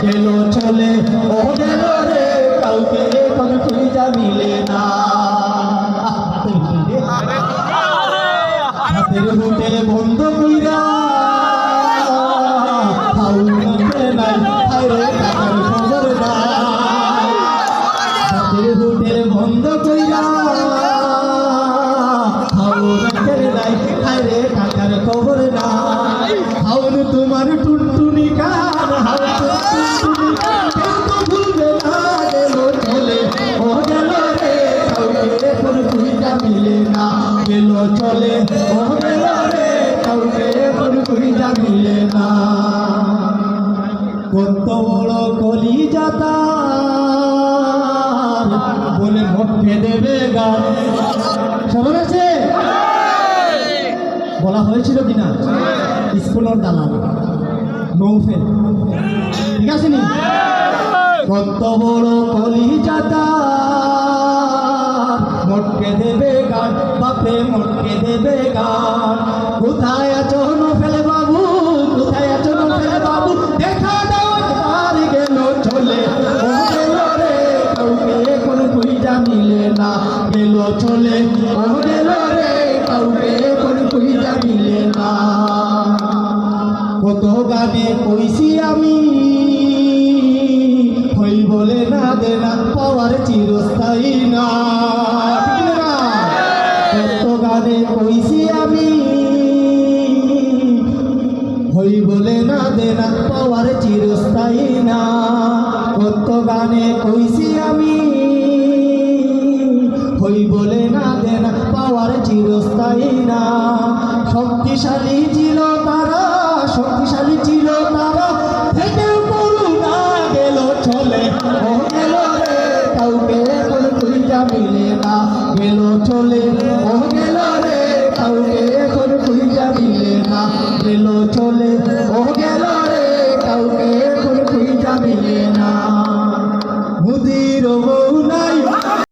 গেল চলে ও গেল রে কাউকে এখন খুঁজা মিলে না হাতের হোটেল বন্ধ কইরা হাউরে নাই হায়রে টাকার খবর নাই হাতের হোটেল বন্ধ কইরা হাউরে নাই হায়রে টাকার খবর নাই হাউন তোমার টুনটুনি কান হাউন টুনটুনি কান কেউ তো ভুলবে না গেল চলে ও গেল রে কাউকে এখন খুঁজা মিলে না গেল চলে ও গেল রে কাউকে এখন খুঁজা মিলে না কত বড় কলিজাতা বলে ভটকে দেবে গান সবার আছে বলা হয়েছিল কিনা স্কুলের দালাল নৌফেল ঠিক আছে নি কত বড় কলিজাতা মটকে দেবে গান বাপে মটকে দেবে গান কোথায় আছো নৌফেল বাবু কোথায় আছো নৌফেল বাবু দেখা দাও একবার গেল চলে ও গেল রে কাউকে কোন খুঁজা মিলে না গেল চলে ও গেল রে কাউকে কোন খুঁজা মিলে না কত গানে কইছি আমি হই বলে না দেনা পাওয়ার চিরস্থায়ী না কত গানে কইছি আমি হই বলে না দেনা পাওয়ার চিরস্থায়ী না কত গানে কইছি আমি হই বলে না দেনা পাওয়ার চিরস্থায়ী না শক্তিশালী ছিল তারা শক্তিশালী ছিল তারা থেকেও করুণা গেল চলে ও গেল রে কাউকে কোন খুঁজা মিলে না গেল চলে ও গেল রে কাউকে কোন খুঁজা মিলে না গেল চলে